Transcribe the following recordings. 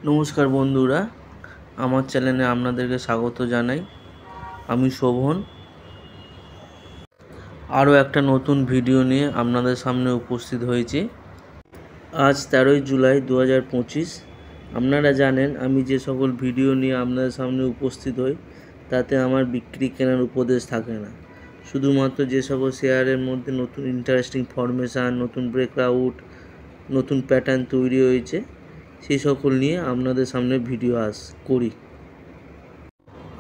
নমস্কার বন্ধুরা, আমার চ্যানেলে আপনাদেরকে স্বাগত জানাই। আমি শোভন আরও একটা নতুন ভিডিও নিয়ে আপনাদের সামনে উপস্থিত হয়েছি। আজ 13ই জুলাই 2025। আপনারা জানেন আমি যে সকল ভিডিও নিয়ে আপনাদের সামনে উপস্থিত হই তাতে আমার বিক্রি কেনার উপদেশ থাকে না। শুধুমাত্র যে সকল শেয়ারের মধ্যে নতুন ইন্টারেস্টিং ফরমেশান, নতুন ব্রেকআউট, নতুন প্যাটার্ন তৈরি হয়েছে সেই সকল নিয়ে আপনাদের সামনে ভিডিও করি।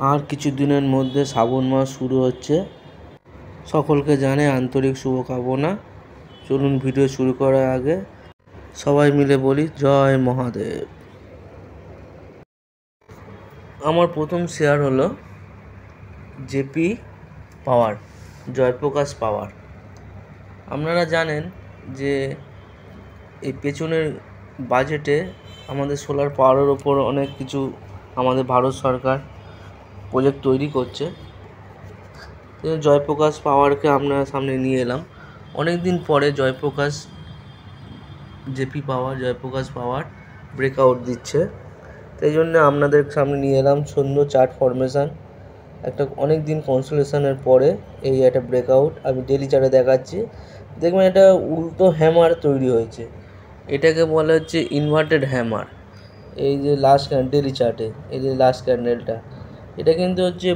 আর কিছু দিনের মধ্যে শ্রাবণ মাস শুরু হচ্ছে। সকলকে জানাই আন্তরিক শুভকামনা। চলুন ভিডিও শুরু করার আগে সবাই মিলে বলি জয় মহাদেব। আমার প্রথম শেয়ার হলো জেপি পাওয়ার, জয়প্রকাশ পাওয়ার। আপনারা জানেন যে এই পেছনের বাজেটে আমাদের সোলার পাওয়ারের ওপর অনেক কিছু আমাদের ভারত সরকার প্রজেক্ট তৈরি করছে। জয়প্রকাশ পাওয়ারকে আপনার সামনে নিয়ে এলাম। অনেক দিন পরে জয়প্রকাশ পাওয়ার ব্রেকআউট দিচ্ছে, তাই জন্য আপনাদের সামনে নিয়ে এলাম সুন্দর চার্ট ফরমেশান। একটা অনেক দিন কনসোলেশনের পরে এই একটা ব্রেকআউট আমি ডেলি চার্টে দেখাচ্ছি। দেখবেন এটা উল্টো হ্যামার তৈরি হয়েছে, এটাকে বলা হচ্ছে ইনভার্টেড হ্যামার। এই যে লাস্ট ডেলি চার্টে এই যে লাস্ট ক্যান্ডেলটা, এটা কিন্তু হচ্ছে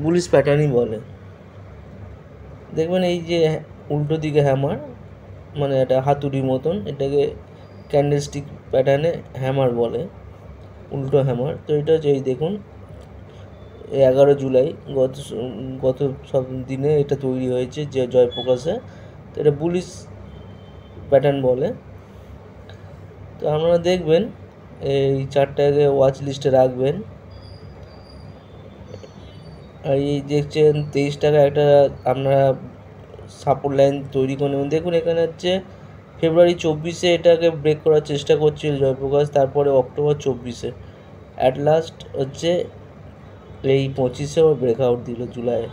বুলিশ প্যাটার্নই বলে। দেখবেন এই যে উল্টো দিকে হ্যামার, মানে এটা হাতুড়ির মতন, এটাকে ক্যান্ডেলস্টিক প্যাটার্নে হ্যামার বলে, উল্টো হ্যামার। তো এটা হচ্ছে এই দেখুন 11 জুলাই গত সব দিনে এটা তৈরি হয়েছে যে জয়প্রকাশে। তো এটা বুলিশ প্যাটার্ন বলে। তো আপনারা দেখবেন এই চারটাকে ওয়াচ লিস্টে রাখবেন। আর এই দেখছেন 23 টাকা একটা আপনারা সাপোর্ট লাইন তৈরি করে নেবেন। দেখুন এখানে হচ্ছে ফেব্রুয়ারি 24-এ এটাকে ব্রেক করার চেষ্টা করছিল জয়প্রকাশ, তারপরে অক্টোবর 24-এ অ্যাট লাস্ট হচ্ছে এই 25-এও ব্রেকআউট দিল জুলাইয়ে।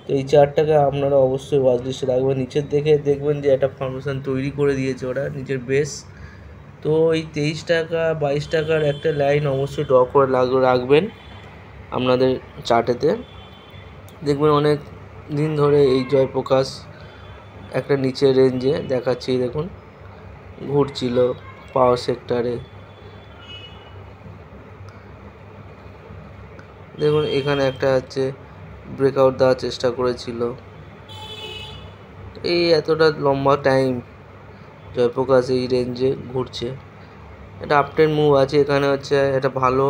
তো এই চার্টটাকে আপনারা অবশ্যই ওয়াচ লিস্টে রাখবেন। নিচের দেখে দেখবেন যে একটা ফরমেশন তৈরি করে দিয়েছে ওরা নিচের বেস। তো এই 23 টাকা 22 টাকার একটা লাইন অবশ্যই ড্র করে রাখবেন আপনাদের চার্টেতে। দেখবেন অনেক দিন ধরে এই জয়প্রকাশ একটা নিচের রেঞ্জে দেখাচ্ছি, দেখুন ঘুরছিল পাওয়ার সেক্টরে। দেখুন এখানে একটা হচ্ছে ব্রেকআউট দেওয়ার চেষ্টা করেছিল। এই এতটা লম্বা টাইম জয়প্রকাশ এই রেঞ্জে ঘুরছে, এটা আপট্রেন্ড মুভ আছে। এখানে হচ্ছে এটা ভালো,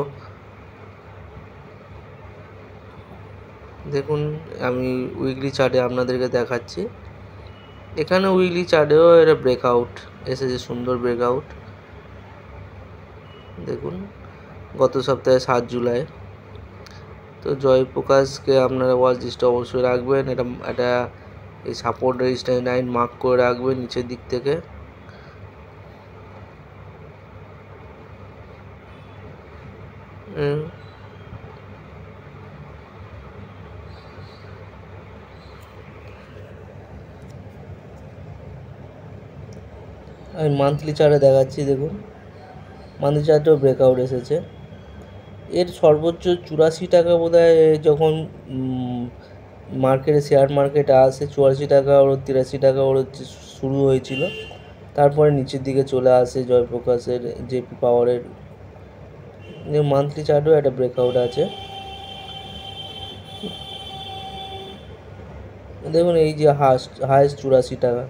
দেখুন আমি উইকলি চার্টে আপনাদেরকে দেখাচ্ছি। এখানে উইকলি চার্টেও এটা ব্রেকআউট এসেছে, সুন্দর ব্রেকআউট। দেখুন গত সপ্তাহে 7 জুলাই। তো জয়প্রকাশকে আপনারা ওয়াচ লিস্টে অবশ্যই রাখবেন। এটা এই সাপোর্ট রেজিস্ট্যান্স লাইন মার্ক করে রাখবেন নিচের দিক থেকে। আমি মান্থলি চার্টে দেখাচ্ছি, দেখুন মান্থলি চার্টেও ব্রেকআউট এসেছে। এর সর্বোচ্চ 84 টাকা বোধহয় যখন মার্কেটে শেয়ার মার্কেটে আসে, 84 টাকা ওর 83 টাকা ওর হচ্ছে শুরু হয়েছিল, তারপরে নিচের দিকে চলে আসে জয়প্রকাশের জেপি পাওয়ারের। মান্থলি চার্টেও একটা ব্রেকআউট আছে। দেখুন এই যে হায়েস্ট 84 টাকা,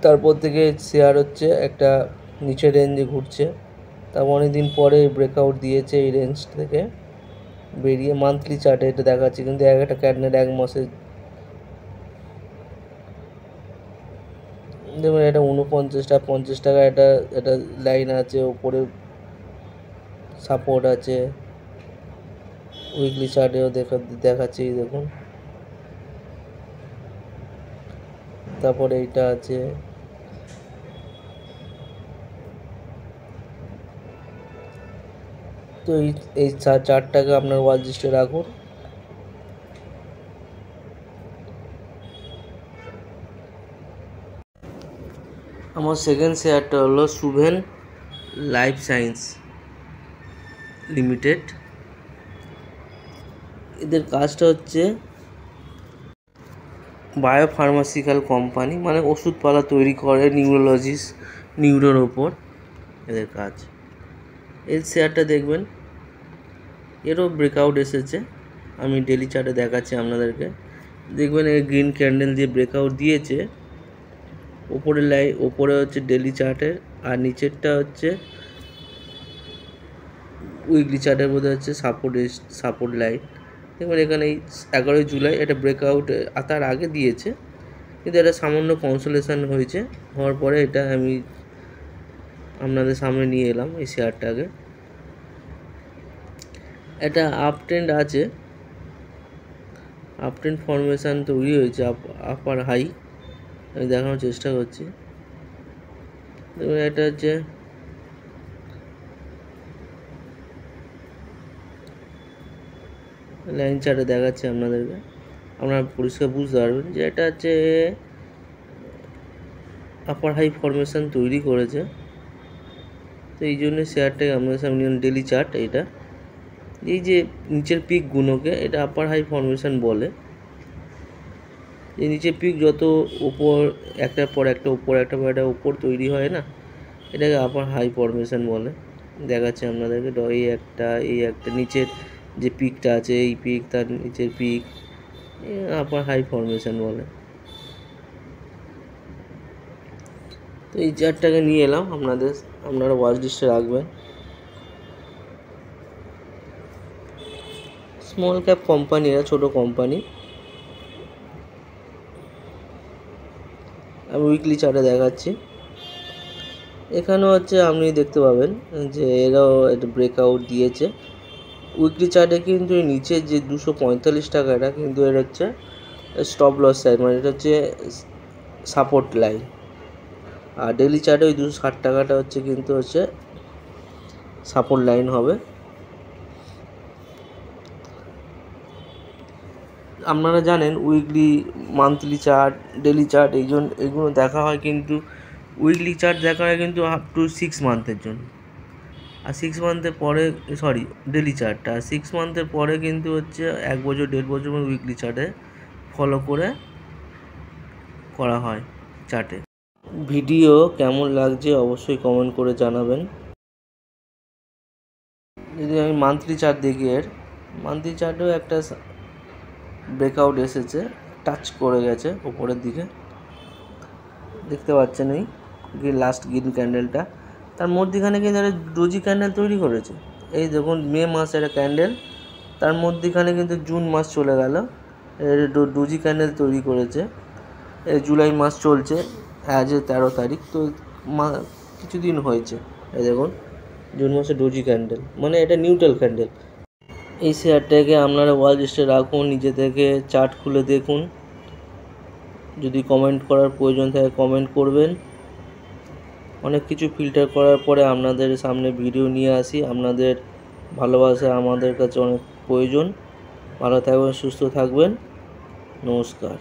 তারপর থেকে শেয়ার হচ্ছে একটা নিচের রেঞ্জে ঘুরছে। তারপর অনেকদিন পরে ব্রেকআউট দিয়েছে এই রেঞ্জ থেকে বেরিয়ে। মান্থলি চার্টে এটা দেখাচ্ছে, কিন্তু একটা ক্যান্ডেল এক মাসে দেখুন এটা 49 টাকা 50 টাকা এটা লাইন আছে, ওপরে সাপোর্ট আছে। উইকলি চার্টেও দেখাচ্ছি দেখুন। তারপরে এইটা আছে, তো এই চার্টটাকে আপনার ওয়াচ লিস্টে রাখুন। আমার সেকেন্ড শেয়ারটা হলো শুভেন লাইফ সায়েন্স লিমিটেড। এদের কাজটা হচ্ছে বায়োফার্মাসিক্যাল কোম্পানি, মানে ওষুধপালা তৈরি করে নিউরোর ওপর এদের কাজ। এর শেয়ারটা দেখবেন, এরও ব্রেকআউট এসেছে। আমি ডেলি চার্টে দেখাচ্ছি আপনাদেরকে। দেখবেন এই গ্রিন ক্যান্ডেল দিয়ে ব্রেকআউট দিয়েছে। ওপরে হচ্ছে ডেলি চার্টের, আর নিচেরটা হচ্ছে উইকলি চার্টের মধ্যে হচ্ছে সাপোর্ট লাইন। দেখবেন এখানে এই 11 জুলাই এটা ব্রেকআউট তার আগে দিয়েছে, কিন্তু এটা সামান্য কনসোলেশন হয়েছে। হওয়ার পরে এটা আমি আপনাদের সামনে নিয়ে এলাম এই শেয়ারটাকে। এটা আপ ট্রেন্ড আছে, আপ ট্রেন্ড ফরমেশান তৈরি হয়েছে, আপার হাই আমি দেখানোর চেষ্টা করছি। দেখুন এটা হচ্ছে লাইন চার্টে দেখাচ্ছে আপনাদেরকে, আপনারা পরিষ্কার বুঝতে পারবেন যে এটা হচ্ছে আপার হাই ফরমেশান তৈরি করেছে। তো এই জন্য শেয়ারটাকে আপনাদের সামনে ডেলি চার্ট, এটা এই যে নিচের পিকগুলোকে এটা আপার হাই ফরমেশান বলে। এই নিচের পিক যত উপর একটার পর একটা উপর তৈরি হয় না, এটাকে আপার হাই ফরমেশান বলে। দেখাচ্ছে আপনাদেরকে এই একটা নিচের যে পিকটা আছে, এই পিক তার নিচের পিক, আপার হাই ফরমেশান বলে। তো এই চার্টটাকে নিয়ে এলাম আপনারা ওয়াচ লিস্টে রাখবেন। স্মল ক্যাপ কোম্পানি, এরা ছোটো কোম্পানি। আমি উইকলি চার্টে দেখাচ্ছি। এখানেও হচ্ছে আপনি দেখতে পাবেন যে এরাও একটা ব্রেকআউট দিয়েছে। উইকলি চার্টে কিন্তু নিচে যে 245 টাকাটা কিন্তু এর হচ্ছে স্টপ লস সাইড, মানে এটা হচ্ছে সাপোর্ট লাইন। আর ডেলি চার্টে ওই 260 টাকাটা হচ্ছে কিন্তু হচ্ছে সাপোর্ট লাইন হবে। আপনারা জানেন weekly, monthly chart, daily chart এইগুলো দেখা হয়, কিন্তু উইকলি চার্ট দেখা হয় কিন্তু আপ টু 6 মান্থের জন্য। আর 6 মান্থের পরে ডেলি চার্টটা, আর 6 মান্থের পরে কিন্তু হচ্ছে 1 বছর 1.5 বছর উইকলি চার্টে ফলো করা হয় চার্টে। ভিডিও কেমন লাগছে অবশ্যই কমেন্ট করে জানাবেন। যদি আমি মান্থলি চার্ট দেখি, মান্থলি চার্টেও একটা ব্রেকআউট এসেছে, টাচ করে গেছে উপরের দিকে, দেখতে পাচ্ছেন এই লাস্ট গ্রিন ক্যান্ডেলটা। তার মধ্যেখানে কিন্তু একটা ডোজি ক্যান্ডেল তৈরি করেছে। এই দেখুন মে মাসের একটা ক্যান্ডেল, তার মধ্যেখানে কিন্তু জুন মাস চলে গেল, ডোজি ক্যান্ডেল তৈরি করেছে। জুলাই মাস চলছে, আজ 13 তারিখ, তো কিছুদিন হয়েছে। এই দেখুন জুন মাসে ডোজি ক্যান্ডেল, মানে এটা নিউট্রাল ক্যান্ডেল। এই শেয়ারটাকে আপনারা ওয়াচ লিস্টে রাখুন, নিজে থেকে চার্ট খুলে দেখুন। যদি কমেন্ট করার প্রয়োজন থাকে কমেন্ট করবেন। অনেক কিছু ফিল্টার করার পরে আপনাদের সামনে ভিডিও নিয়ে আসি। আপনাদের ভালোবাসা আমাদের কাছে অনেক প্রয়োজন। ভালো থাকবেন, সুস্থ থাকবেন, নমস্কার।